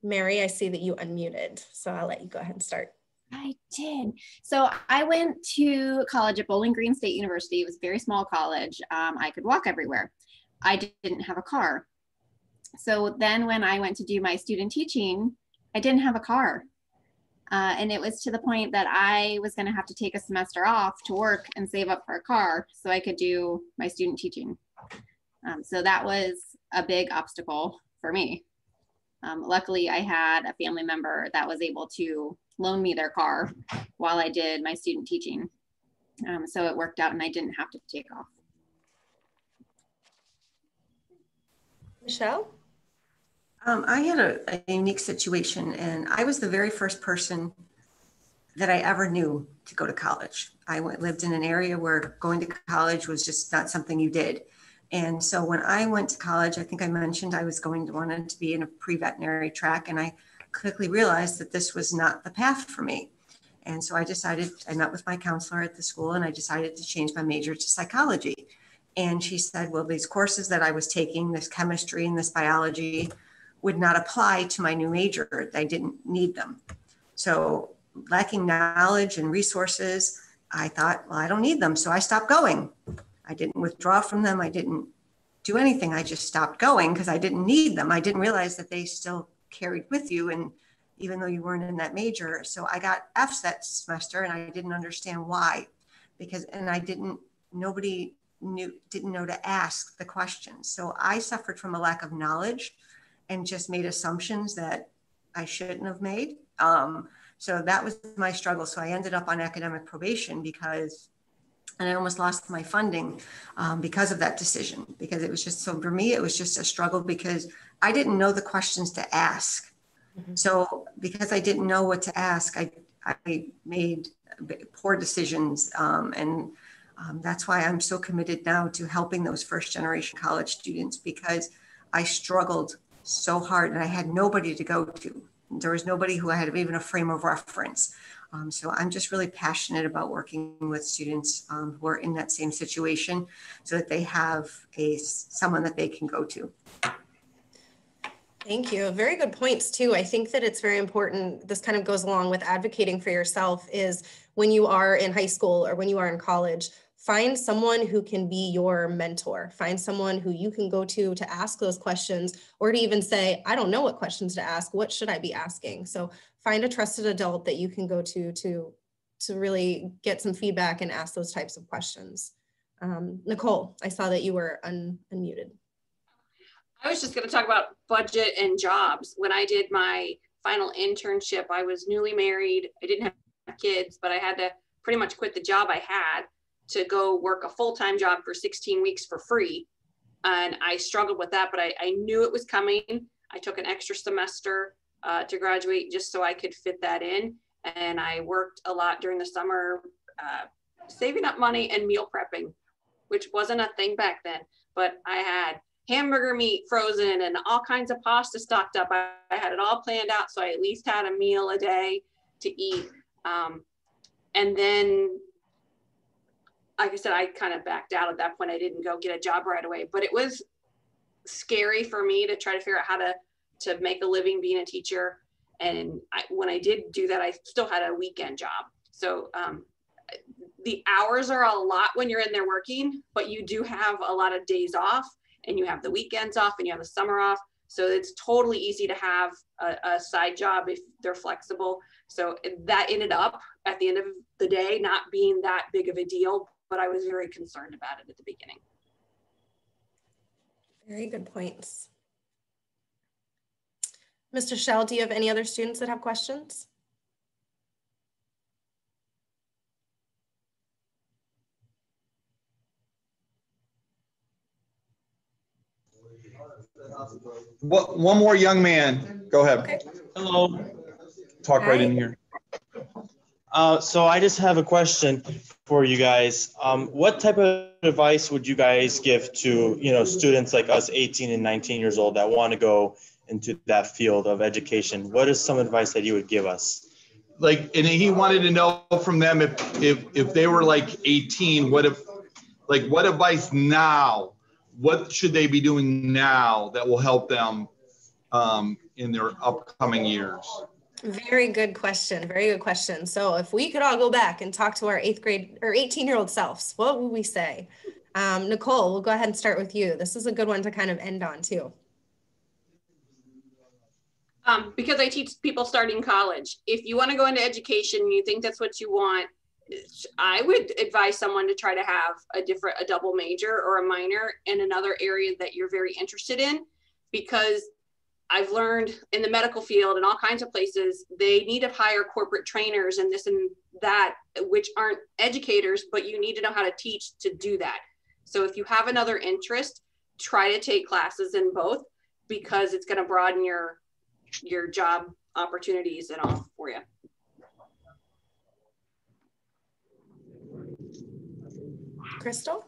Mary, I see that you unmuted, so I'll let you go ahead and start. I did. So I went to college at Bowling Green State University. It was a very small college. I could walk everywhere. I didn't have a car. So then when I went to do my student teaching, I didn't have a car. And it was to the point that I was going to have to take a semester off to work and save up for a car so I could do my student teaching. So that was a big obstacle for me. Luckily, I had a family member that was able to loan me their car while I did my student teaching. So it worked out and I didn't have to take off. Michelle? I had a unique situation, and I was the very first person that I ever knew to go to college. I lived in an area where going to college was just not something you did. And so when I went to college, I think I mentioned I was wanted to be in a pre-veterinary track, and I quickly realized that this was not the path for me. And so I met with my counselor at the school, and I decided to change my major to psychology. And she said, well, these courses that I was taking, this chemistry and this biology, would not apply to my new major. I didn't need them. So lacking knowledge and resources, I thought, well, I don't need them. So I stopped going. I didn't withdraw from them. I didn't do anything. I just stopped going because I didn't need them. I didn't realize that they still carried with you, and even though you weren't in that major. So I got Fs that semester, and I didn't understand why, nobody didn't know to ask the questions. So I suffered from a lack of knowledge and just made assumptions that I shouldn't have made. So that was my struggle. So I ended up on academic probation and I almost lost my funding because of that decision, because it was just, so for me, it was just a struggle because I didn't know the questions to ask. Mm-hmm. So because I didn't know what to ask, I made poor decisions. And that's why I'm so committed now to helping those first generation college students, because I struggled so hard and I had nobody to go to. There was nobody who I had even a frame of reference. So I'm just really passionate about working with students who are in that same situation so that they have someone that they can go to. Thank you. Very good points too. I think that it's very important. This kind of goes along with advocating for yourself, is when you are in high school or when you are in college, find someone who can be your mentor. Find someone who you can go to ask those questions, or to even say, I don't know what questions to ask. What should I be asking? So find a trusted adult that you can go to really get some feedback and ask those types of questions. Nicole, I saw that you were unmuted. I was just going to talk about budget and jobs. When I did my final internship, I was newly married. I didn't have kids, but I had to pretty much quit the job I had to go work a full-time job for 16 weeks for free. And I struggled with that, but I knew it was coming. I took an extra semester to graduate just so I could fit that in. And I worked a lot during the summer, saving up money and meal prepping, which wasn't a thing back then, but I had hamburger meat frozen and all kinds of pasta stocked up. I had it all planned out, so I at least had a meal a day to eat. And then, like I said, I kind of backed out at that point. I didn't go get a job right away, but it was scary for me to try to figure out how to make a living being a teacher. And when I did do that, I still had a weekend job. So the hours are a lot when you're in there working, but you do have a lot of days off, and you have the weekends off, and you have the summer off. So it's totally easy to have a side job if they're flexible. So that ended up at the end of the day not being that big of a deal, but I was very concerned about it at the beginning. Very good points. Mr. Shell, do you have any other students that have questions? One more young man. Go ahead. Okay. Hello. Talk right Hi. in here. So I just have a question for you guys. What type of advice would you guys give to, students like us, 18 and 19 years old, that want to go into that field of education? What is some advice that you would give us? And he wanted to know from them if they were like 18, what advice now? What should they be doing now that will help them in their upcoming years? Very good question. Very good question. So if we could all go back and talk to our 8th grade or 18-year-old selves, what would we say? Nicole, we'll go ahead and start with you. This is a good one to kind of end on too. Because I teach people starting college. If you want to go into education and you think that's what you want, I would advise someone to try to have a double major or a minor in another area that you're very interested in, because I've learned in the medical field and all kinds of places, they need to hire corporate trainers and this and that, which aren't educators, but you need to know how to teach to do that. So if you have another interest, try to take classes in both, because it's going to broaden your job opportunities and all for you. Crystal?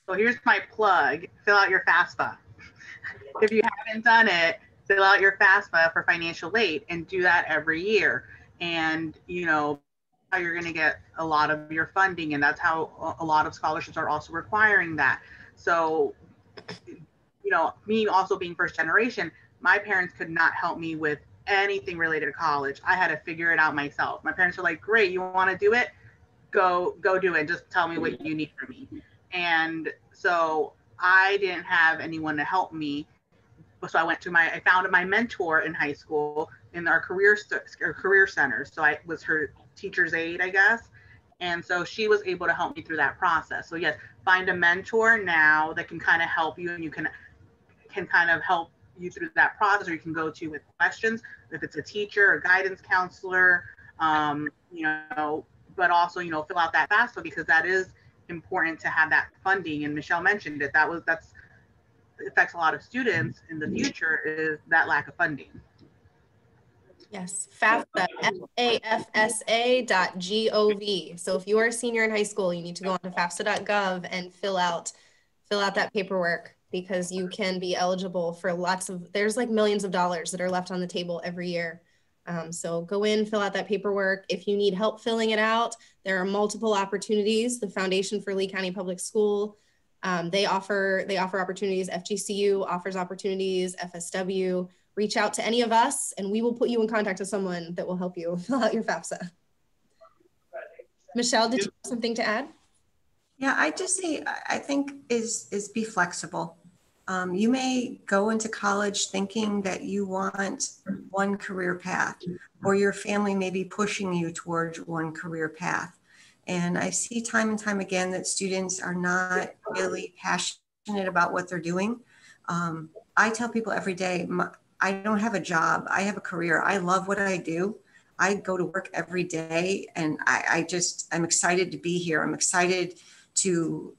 So here's my plug. Fill out your FAFSA. If you haven't done it, fill out your FAFSA for financial aid and do that every year. And, how you're going to get a lot of your funding. And that's how a lot of scholarships are also requiring that. So, me also being first generation, my parents could not help me with anything related to college. I had to figure it out myself. My parents were like, great, you want to do it? Go do it. Just tell me what you need from me. And so I didn't have anyone to help me. So I found my mentor in high school in our career center. So I was her teacher's aide, I guess. And so she was able to help me through that process. So yes, find a mentor now that can kind of help you, and you can kind of help you through that process, or you can go to with questions, if it's a teacher or guidance counselor, but also, fill out that FAFSA, because that is important to have that funding. And Michelle mentioned it. That's affects a lot of students in the future, is that lack of funding. Yes, FAFSA, FAFSA.gov. So if you are a senior in high school, you need to go on to FAFSA.gov and fill out that paperwork, because you can be eligible for there's like millions of dollars that are left on the table every year. So go in, fill out that paperwork. If you need help filling it out, there are multiple opportunities. The Foundation for Lee County Public School, they offer opportunities. FGCU offers opportunities, FSW. Reach out to any of us and we will put you in contact with someone that will help you fill out your FAFSA. Michelle, did you have something to add? Yeah, I just say, I think is be flexible. You may go into college thinking that you want one career path, or your family may be pushing you towards one career path. And I see time and time again that students are not really passionate about what they're doing. I tell people every day, I don't have a job. I have a career. I love what I do. I go to work every day, and I'm excited to be here. I'm excited to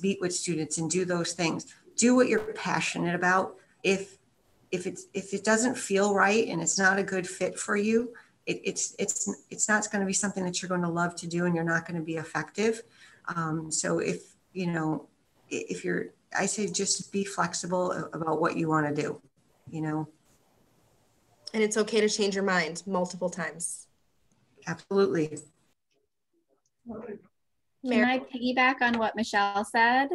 meet with students and do those things. Do what you're passionate about. If it doesn't feel right and it's not a good fit for you, it's not going to be something that you're going to love to do, and you're not going to be effective. So I say just be flexible about what you want to do, And it's okay to change your mind multiple times. Absolutely. Can I piggyback on what Michelle said?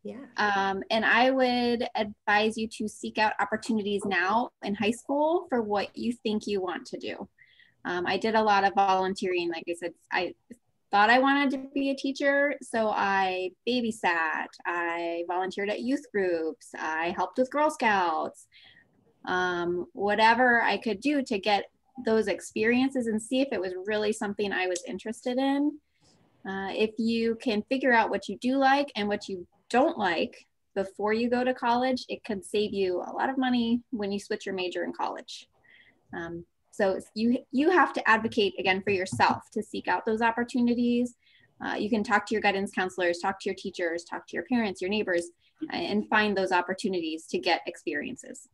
Yeah. And I would advise you to seek out opportunities now in high school for what you think you want to do. I did a lot of volunteering. Like I said, I thought I wanted to be a teacher, so I babysat, I volunteered at youth groups, I helped with Girl Scouts, whatever I could do to get those experiences and see if it was really something I was interested in. If you can figure out what you do like and what you don't like before you go to college, it could save you a lot of money when you switch your major in college. So you have to advocate again for yourself to seek out those opportunities. You can talk to your guidance counselors, talk to your teachers, talk to your parents, your neighbors, and find those opportunities to get experiences.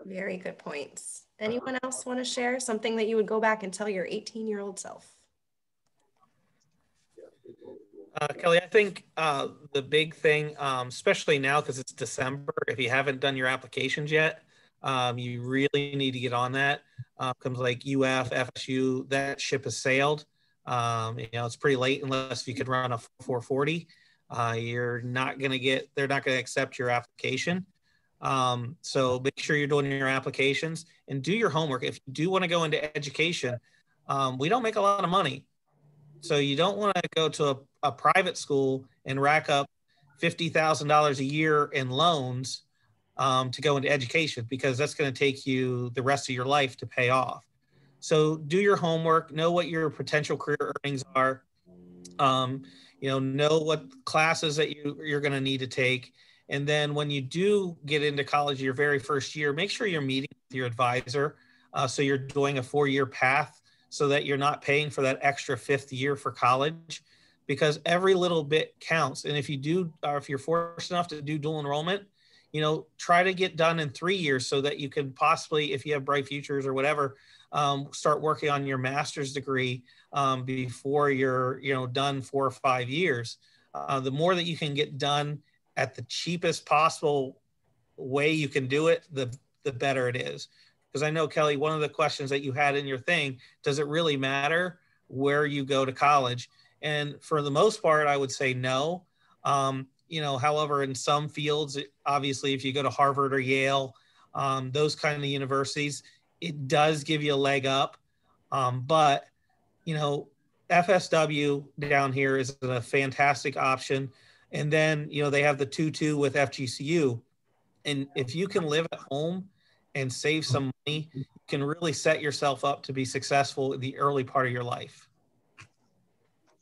Very good points. Anyone else want to share something that you would go back and tell your 18-year-old self? Kelly, I think the big thing, especially now because it's December, if you haven't done your applications yet, you really need to get on that. Comes like UF, FSU, that ship has sailed. It's pretty late unless you could run a 440. You're not going to get, they're not going to accept your application. So make sure you're doing your applications and do your homework. If you do want to go into education, we don't make a lot of money. So you don't want to go to a private school and rack up $50,000 a year in loans to go into education, because that's going to take you the rest of your life to pay off. So do your homework, know what your potential career earnings are, know what classes that you're going to need to take. And then when you do get into college your very first year, make sure you're meeting with your advisor. So you're doing a 4-year path so that you're not paying for that extra 5th year for college, because every little bit counts. And if you do, or if you're fortunate enough to do dual enrollment, try to get done in 3 years so that you can possibly, if you have bright futures or whatever, start working on your master's degree before you're, done 4 or 5 years. The more that you can get done at the cheapest possible way you can do it, the better it is. Because I know, Kelly, one of the questions that you had in your thing, does it really matter where you go to college? And for the most part, I would say no. However, in some fields, obviously, if you go to Harvard or Yale, those kind of universities, it does give you a leg up. But FSW down here is a fantastic option. And then, they have the 2-2 with FGCU. And if you can live at home and save some money, you can really set yourself up to be successful in the early part of your life.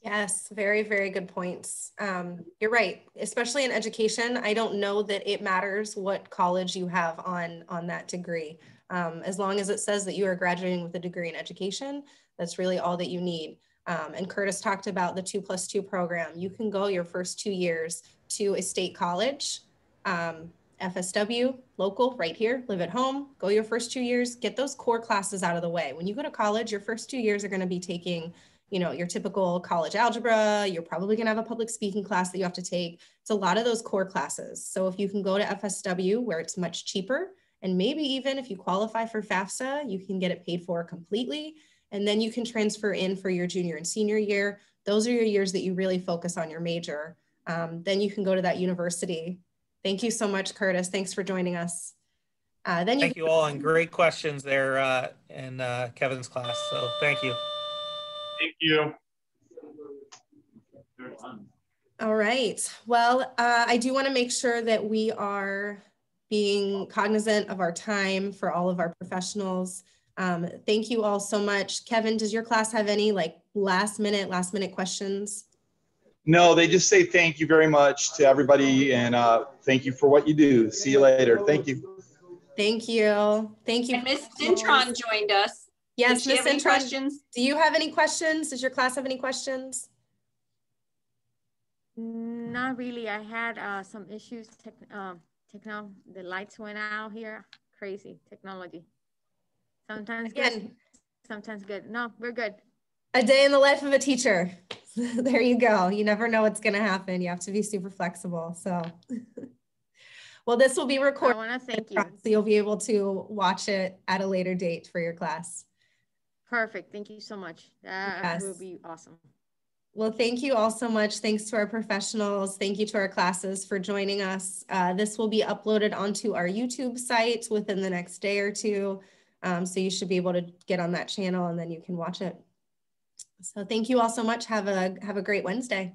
Yes, very, very good points. You're right, especially in education. I don't know that it matters what college you have on that degree. As long as it says that you are graduating with a degree in education, that's really all that you need. And Curtis talked about the 2+2 program. You can go your first 2 years to a state college, FSW, local, right here, live at home, go your first 2 years, get those core classes out of the way. When you go to college, your first 2 years are going to be taking, your typical college algebra. You're probably going to have a public speaking class that you have to take. It's a lot of those core classes. So if you can go to FSW where it's much cheaper, and maybe even if you qualify for FAFSA, you can get it paid for completely. And then you can transfer in for your junior and senior year. Those are your years that you really focus on your major. Then you can go to that university. Thank you so much, Curtis. Thanks for joining us. Thank you all, and great questions there in Kevin's class. So thank you. Thank you. All right. Well, I do want to make sure that we are being cognizant of our time for all of our professionals. Thank you all so much. Kevin, does your class have any last minute questions? No, they just say thank you very much to everybody, and thank you for what you do. See you later. Thank you. Thank you. Thank you. And Miss Cintron joined us. Yes, Did she have any Miss Cintron, questions? do you have any questions? Does your class have any questions? Not really. I had some issues. The lights went out here. Crazy technology. Sometimes good, sometimes good. No, we're good. A day in the life of a teacher. There you go. You never know what's going to happen. You have to be super flexible. So, well, this will be recorded. I want to thank you. So you'll be able to watch it at a later date for your class. Perfect. Thank you so much. That will be awesome. Well, thank you all so much. Thanks to our professionals. Thank you to our classes for joining us. This will be uploaded onto our YouTube site within the next day or two. So you should be able to get on that channel and then you can watch it. So thank you all so much. Have a great Wednesday.